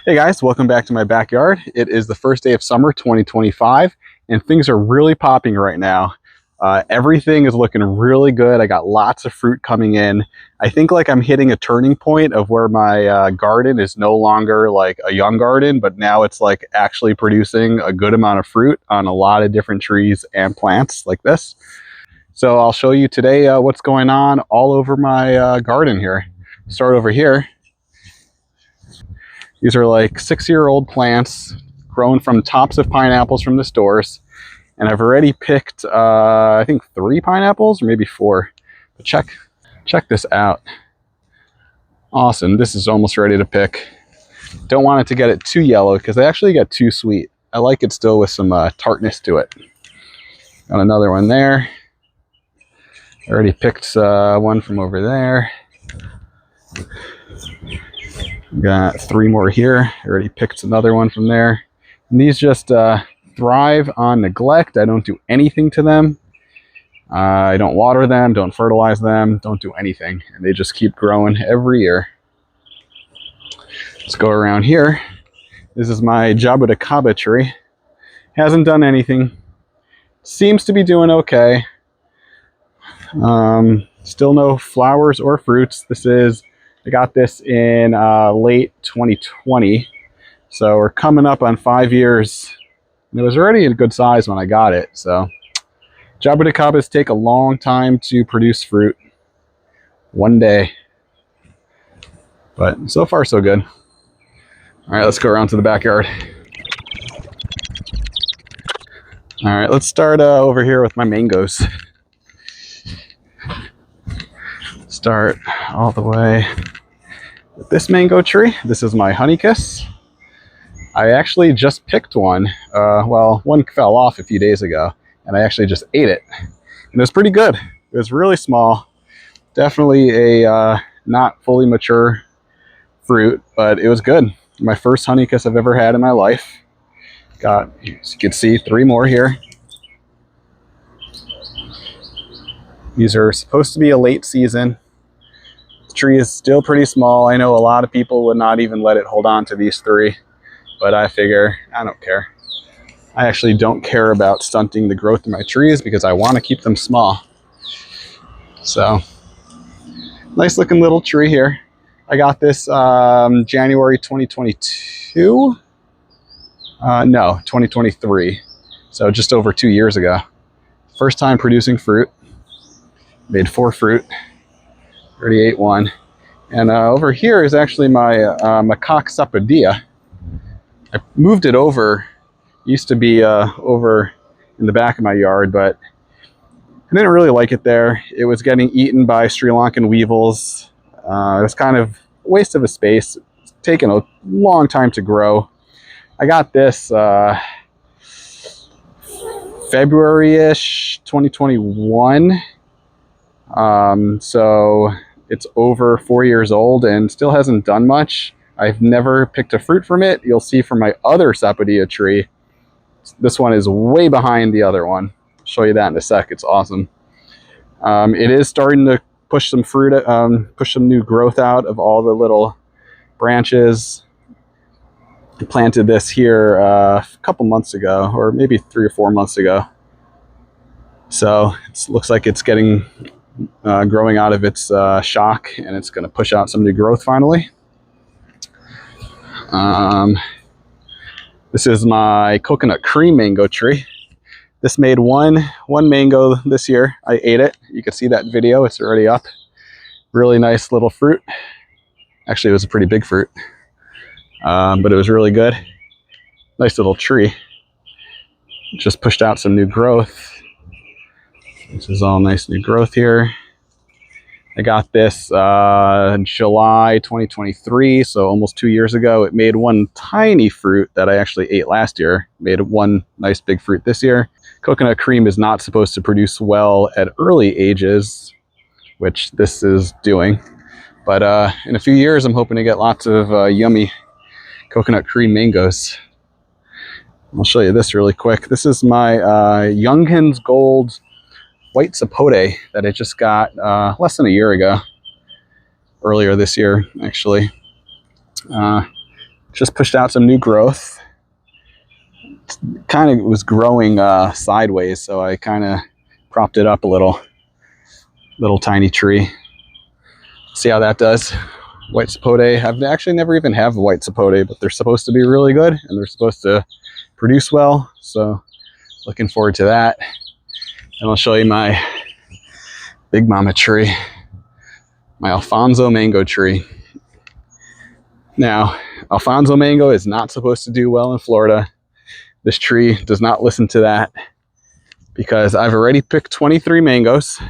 Hey guys, welcome back to my backyard. It is the first day of summer 2025 and things are really popping right now. Everything is looking really good. I got lots of fruit coming in. I think like I'm hitting a turning point of where my garden is no longer like a young garden, but now it's like actually producing a good amount of fruit on a lot of different trees and plants like this. So I'll show you today what's going on all over my garden here. Start over here. These are like 6-year-old plants grown from tops of pineapples from the stores. And I've already picked, I think 3 pineapples or maybe 4. But check this out. Awesome, this is almost ready to pick. Don't want it to get it too yellow because they actually get too sweet. I like it still with some tartness to it. Got another one there. I already picked one from over there. Got 3 more here. I already picked another one from there. And these just thrive on neglect. I don't do anything to them. I don't water them, don't fertilize them, don't do anything. And they just keep growing every year. Let's go around here. This is my Jaboticaba tree. Hasn't done anything. Seems to be doing okay. Still no flowers or fruits. I got this in late 2020. So we're coming up on 5 years. And it was already a good size when I got it. So Jaboticabas take a long time to produce fruit. One day. But so far so good. All right, let's go around to the backyard. All right, let's start over here with my mangoes. Start all the way with this mango tree. This is my honey kiss. I actually just picked one. Well, one fell off a few days ago, and I actually just ate it. And it was pretty good. It was really small. Definitely a not fully mature fruit, but it was good. My first honey kiss I've ever had in my life. Got, as you can see, 3 more here. These are supposed to be a late season. The tree is still pretty small. I know a lot of people would not even let it hold on to these 3, but I figure I don't care. I actually don't care about stunting the growth of my trees because I want to keep them small. So, nice looking little tree here. I got this January 2022. No, 2023. So just over 2 years ago. First time producing fruit. Made 4 fruit. Already ate 1. And over here is actually my Makok Sapodilla. I moved it over. It used to be over in the back of my yard, but I didn't really like it there. It was getting eaten by Sri Lankan weevils. It was kind of a waste of a space. It's taken a long time to grow. I got this February-ish 2021. So it's over 4 years old and still hasn't done much. I've never picked a fruit from it. You'll see from my other Sapodilla tree. This one is way behind the other one. I'll show you that in a sec. It's awesome. It is starting to push some fruit, push some new growth out of all the little branches. I planted this here a couple months ago, or maybe 3 or 4 months ago. So it looks like it's getting growing out of its shock, and it's going to push out some new growth finally. This is my coconut cream mango tree. This made one mango this year. I ate it. You can see that video. It's already up. Really nice little fruit. Actually, it was a pretty big fruit, but it was really good. Nice little tree. Just pushed out some new growth. This is all nice new growth here. I got this July 2023, so almost 2 years ago. It made 1 tiny fruit that I actually ate last year. Made 1 nice big fruit this year. Coconut cream is not supposed to produce well at early ages, which this is doing. But in a few years, I'm hoping to get lots of yummy coconut cream mangoes. I'll show you this really quick. This is my Younghans Gold white Sapote that I just got less than a year ago. Earlier this year, actually. just pushed out some new growth. Kind of was growing sideways, so I kind of propped it up a little tiny tree. See how that does. White sapote. I've actually never even have a white sapote, but they're supposed to be really good and they're supposed to produce well, so looking forward to that. And I'll show you my big mama tree, my Alphonso Mango tree. Now, Alphonso Mango is not supposed to do well in Florida. This tree does not listen to that because I've already picked 23 mangoes.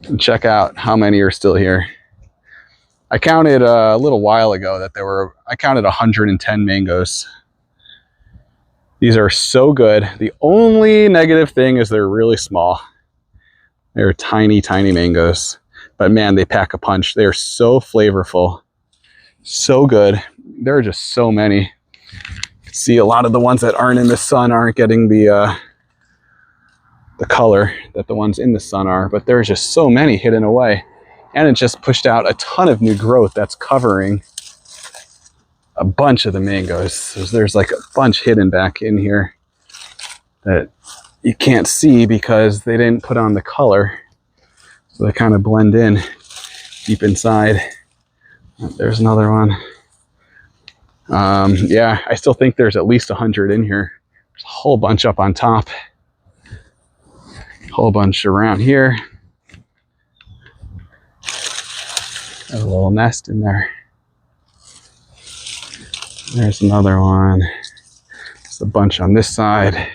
And check out how many are still here. I counted a little while ago that I counted 110 mangoes. These are so good. The only negative thing is they're really small. They're tiny, tiny mangoes. But man, they pack a punch. They are so flavorful. So good. There are just so many. You can see a lot of the ones that aren't in the sun aren't getting the color that the ones in the sun are, but there's just so many hidden away. And it just pushed out a ton of new growth that's covering a bunch of the mangoes. So there's like a bunch hidden back in here that you can't see because they didn't put on the color. So they kind of blend in deep inside. There's another one. Yeah, I still think there's at least 100 in here. There's a whole bunch up on top. A whole bunch around here. Got a little nest in there. There's another one. There's a bunch on this side.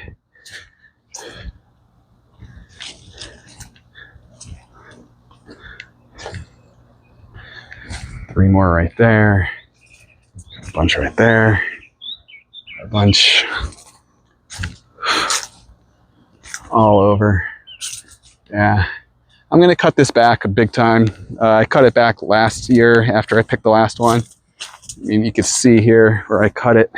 Three more right there. A bunch right there. A bunch all over. Yeah. I'm going to cut this back a big time. I cut it back last year after I picked the last one. I mean, you can see here where I cut it,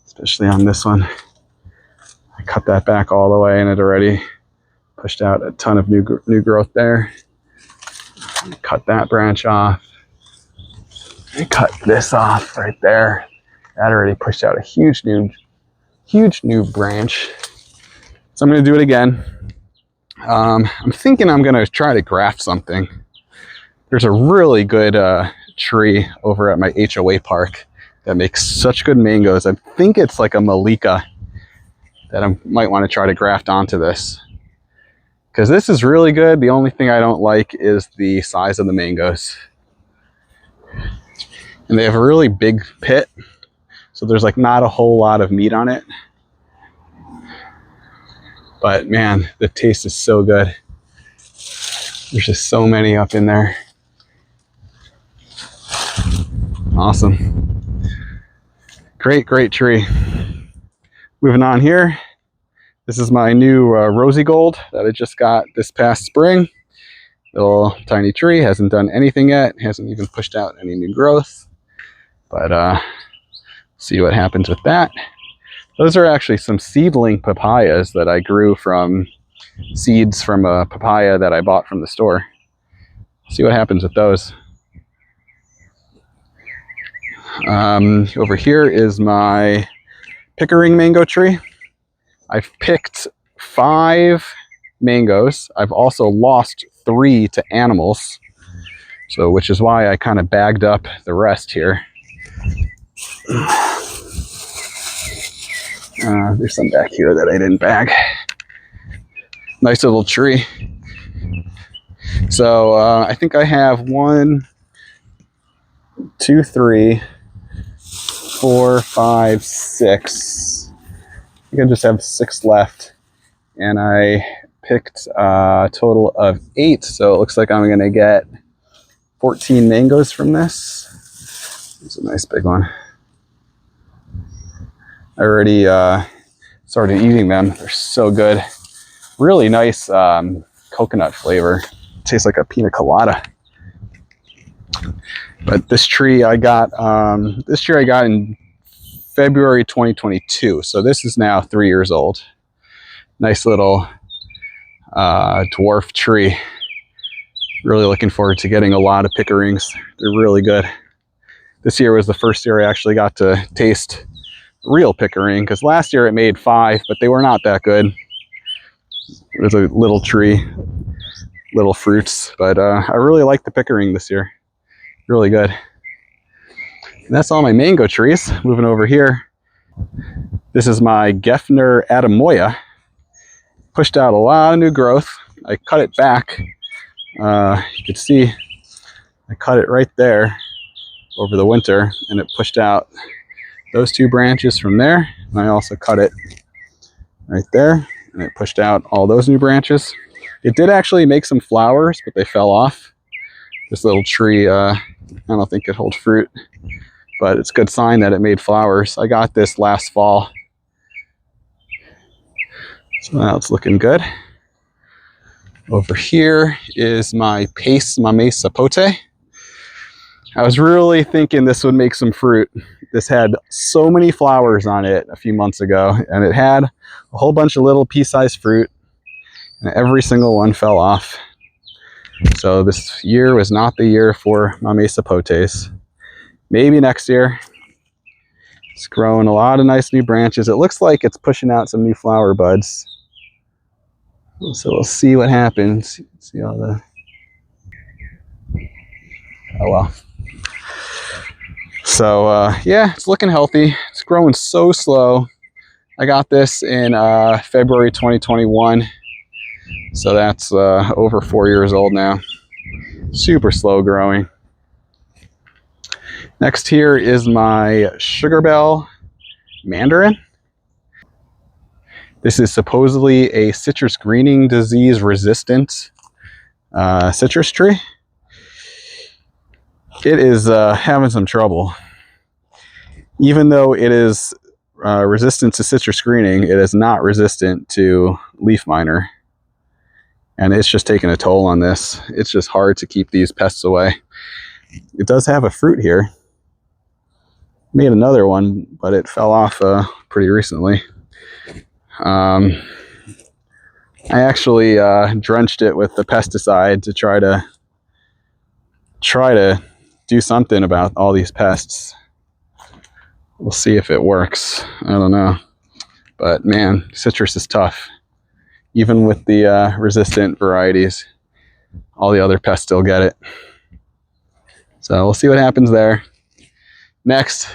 especially on this one. I cut that back all the way and it already pushed out a ton of new growth there. Cut that branch off. I cut this off right there. That already pushed out a huge new branch. So I'm going to do it again. I'm thinking I'm going to try to graft something. There's a really good tree over at my HOA park that makes such good mangoes. I think it's like a Malika that I might want to try to graft onto this. Because this is really good. The only thing I don't like is the size of the mangoes. And they have a really big pit. So there's like not a whole lot of meat on it. But man, the taste is so good. There's just so many up in there. Awesome. Great, great tree. Moving on here. This is my new Rosigold that I just got this past spring. Little tiny tree, hasn't done anything yet. Hasn't even pushed out any new growth. But see what happens with that. Those are actually some seedling papayas that I grew from seeds from a papaya that I bought from the store. See what happens with those. Over here is my Pickering Mango tree. I've picked 5 mangoes. I've also lost 3 to animals, so which is why I kind of bagged up the rest here. There's some back here that I didn't bag. Nice little tree. So I think I have 1, 2, 3, 4, 5, 6. I think I just have 6 left. And I picked a total of 8. So it looks like I'm going to get 14 mangoes from this. It's a nice big one. I already started eating them. They're so good. Really nice coconut flavor. Tastes like a pina colada. But this tree I got in February 2022. So this is now 3 years old. Nice little dwarf tree. Really looking forward to getting a lot of pickerings. They're really good. This year was the first year I actually got to taste real Pickering, because last year it made 5, but they were not that good. It was a little tree, little fruits, but I really like the Pickering this year. Really good. And that's all my mango trees. Moving over here. This is my Geffner Atemoya. Pushed out a lot of new growth. I cut it back. You can see I cut it right there over the winter, and it pushed out those 2 branches from there. And I also cut it right there, and it pushed out all those new branches. It did actually make some flowers, but they fell off. This little tree, I don't think it holds fruit, but it's a good sign that it made flowers. I got this last fall, so now it's looking good. Over here is my Mamey Sapote. I was really thinking this would make some fruit. This had so many flowers on it a few months ago, and it had a whole bunch of little pea-sized fruit, and every single one fell off. So this year was not the year for Mamey Sapotes. Maybe next year. It's growing a lot of nice new branches. It looks like it's pushing out some new flower buds. So we'll see what happens. See all the... Oh well. So yeah, it's looking healthy. It's growing so slow. I got this in February 2021. So that's over 4 years old now. Super slow growing. Next here is my Sugar Belle Mandarin. This is supposedly a citrus greening disease resistant citrus tree. It is having some trouble. Even though it is resistant to citrus greening, it is not resistant to leaf miner. And it's just taking a toll on this. It's just hard to keep these pests away. It does have a fruit here. Made another one, but it fell off pretty recently. I actually drenched it with the pesticide to try to do something about all these pests. We'll see if it works. I don't know. But man, citrus is tough. Even with the resistant varieties, all the other pests still get it. So we'll see what happens there. Next,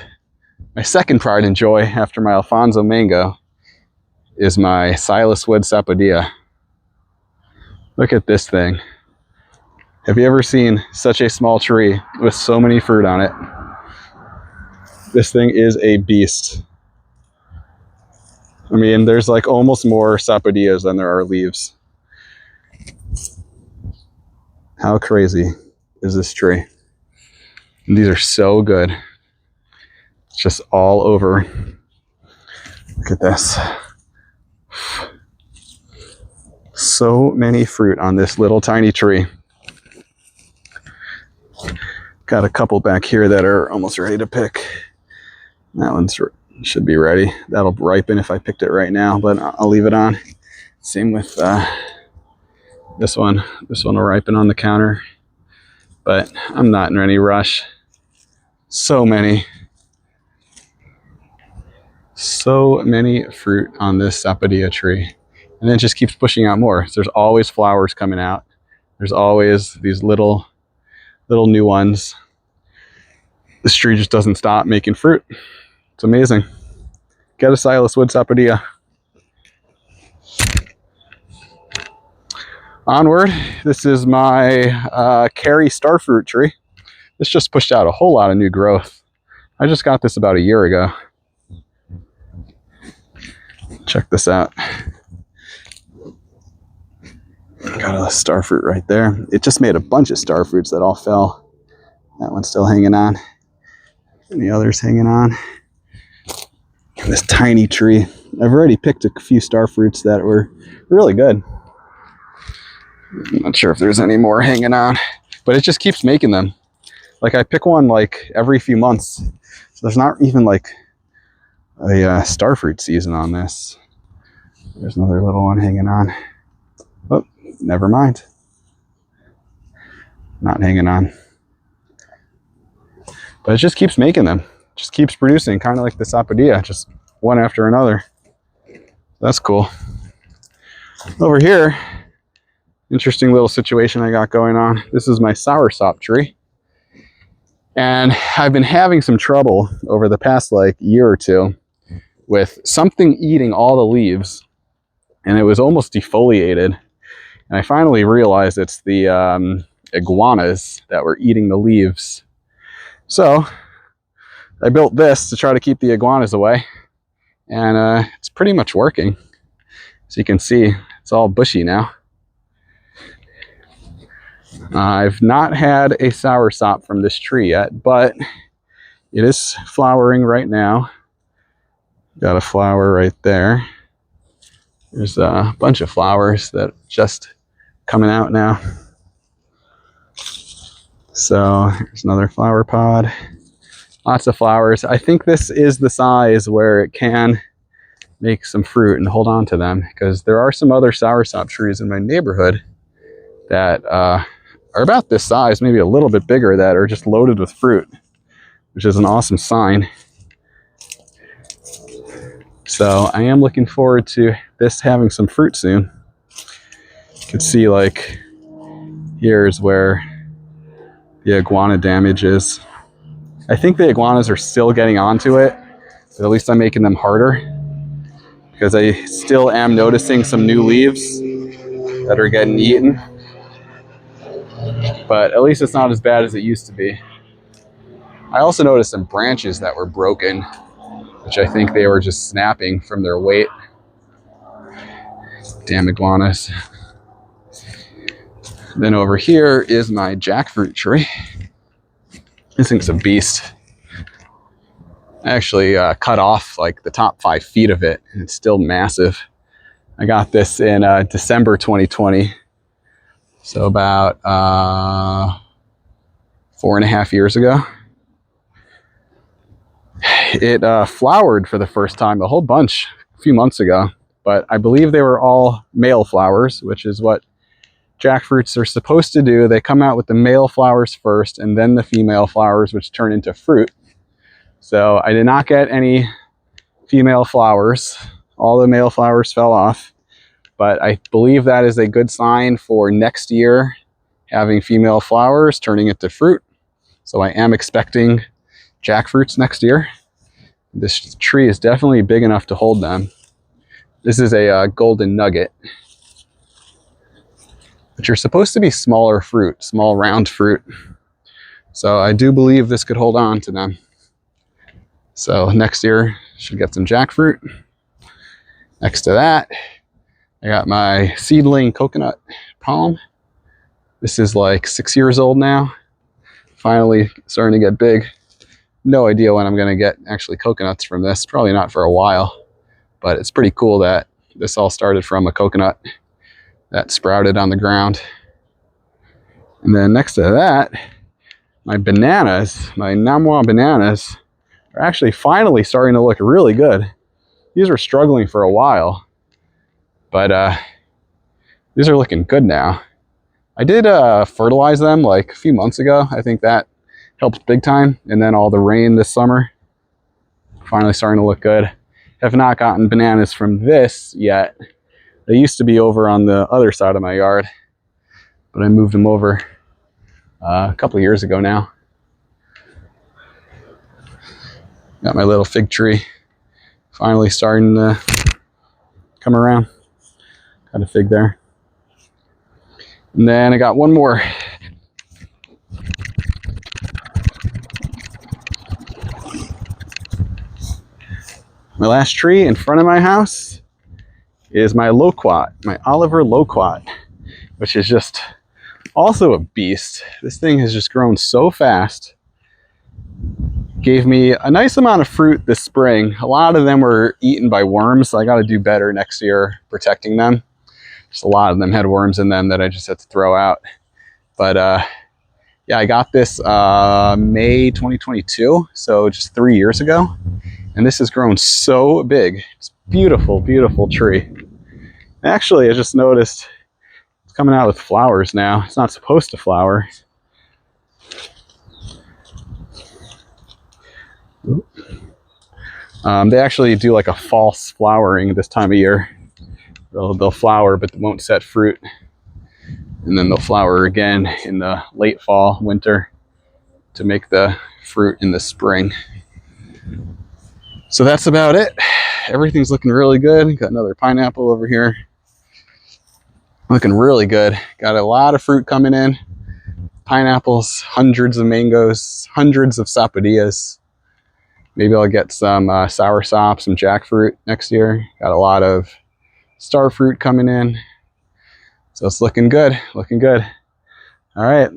my second pride and joy after my Alphonso Mango is my Silas wood Sapodilla. Look at this thing. Have you ever seen such a small tree with so many fruit on it? This thing is a beast. I mean, there's like almost more Sapodillas than there are leaves. How crazy is this tree? And these are so good. It's just all over. Look at this. So many fruit on this little tiny tree. Got a couple back here that are almost ready to pick. That one should be ready. That'll ripen if I picked it right now, but I'll leave it on. Same with this one. This one will ripen on the counter, but I'm not in any rush. So many fruit on this Sapodilla tree. And then it just keeps pushing out more. So there's always flowers coming out. There's always these little new ones. This tree just doesn't stop making fruit. It's amazing. Get a Silas wood Sapodilla. Onward, this is my Kari Starfruit tree. This just pushed out a whole lot of new growth. I just got this about a year ago. Check this out. Got a starfruit right there. It just made a bunch of starfruits that all fell. That one's still hanging on. And the other's hanging on. And this tiny tree. I've already picked a few starfruits that were really good. I'm not sure if there's any more hanging on, but it just keeps making them. Like I pick one like every few months. So there's not even like a starfruit season on this. There's another little one hanging on. Oh, never mind. Not hanging on. But it just keeps making them. Just keeps producing, kind of like the Sapodilla, just one after another. That's cool. Over here, interesting little situation I got going on. This is my Soursop tree. And I've been having some trouble over the past like year or two with something eating all the leaves. And it was almost defoliated. And I finally realized it's the iguanas that were eating the leaves. So I built this to try to keep the iguanas away. And it's pretty much working. So you can see it's all bushy now. I've not had a soursop from this tree yet, but it is flowering right now. Got a flower right there. There's a bunch of flowers that are just coming out now. So here's another flower pod. Lots of flowers. I think this is the size where it can make some fruit and hold on to them, because there are some other soursop trees in my neighborhood that are about this size, maybe a little bit bigger, that are just loaded with fruit, which is an awesome sign. So I am looking forward to this having some fruit soon. You can see like here's where the iguana damage is. I think the iguanas are still getting onto it, but at least I'm making them harder, because I still am noticing some new leaves that are getting eaten. But at least it's not as bad as it used to be. I also noticed some branches that were broken, which I think they were just snapping from their weight. Damn iguanas. Then over here is my jackfruit tree. This thing's a beast. I actually cut off like the top 5 feet of it, and it's still massive. I got this in December 2020. So about 4.5 years ago. It flowered for the first time, a whole bunch, a few months ago. But I believe they were all male flowers, which is what jackfruits are supposed to do. They come out with the male flowers first, and then the female flowers, which turn into fruit. So I did not get any female flowers. All the male flowers fell off. But I believe that is a good sign for next year having female flowers turning into fruit. So I am expecting jackfruits next year. This tree is definitely big enough to hold them. This is a golden nugget, which are supposed to be smaller fruit, small round fruit. So I do believe this could hold on to them. So next year should get some jackfruit. Next to that, I got my seedling coconut palm. This is like 6 years old now. Finally starting to get big. No idea when I'm gonna get actually coconuts from this. Probably not for a while, but it's pretty cool that this all started from a coconut that sprouted on the ground. And then next to that, my bananas, my Namuan bananas, are actually finally starting to look really good. These were struggling for a while, but these are looking good now. I did fertilize them like a few months ago. I think that helped big time. And then all the rain this summer, finally starting to look good. Have not gotten bananas from this yet. They used to be over on the other side of my yard, but I moved them over a couple of years ago now. Got my little fig tree finally starting to come around. Got a fig there. And then I got one more. My last tree in front of my house is my Loquat, my Oliver Loquat, which is just also a beast. This thing has just grown so fast. Gave me a nice amount of fruit this spring. A lot of them were eaten by worms, so I got to do better next year protecting them. Just a lot of them had worms in them that I just had to throw out. But yeah, I got this May 2022, so just 3 years ago. And this has grown so big. It's a beautiful, beautiful tree. Actually, I just noticed it's coming out with flowers now. It's not supposed to flower. They actually do like a false flowering this time of year. They'll flower, but won't set fruit. And then they'll flower again in the late fall, winter, to make the fruit in the spring. So that's about it. Everything's looking really good. Got another pineapple over here. Looking really good. Got a lot of fruit coming in. Pineapples, hundreds of mangoes, hundreds of sapodillas. Maybe I'll get some soursop, some jackfruit next year. Got a lot of starfruit coming in. So it's looking good, looking good. All right,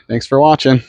thanks for watching.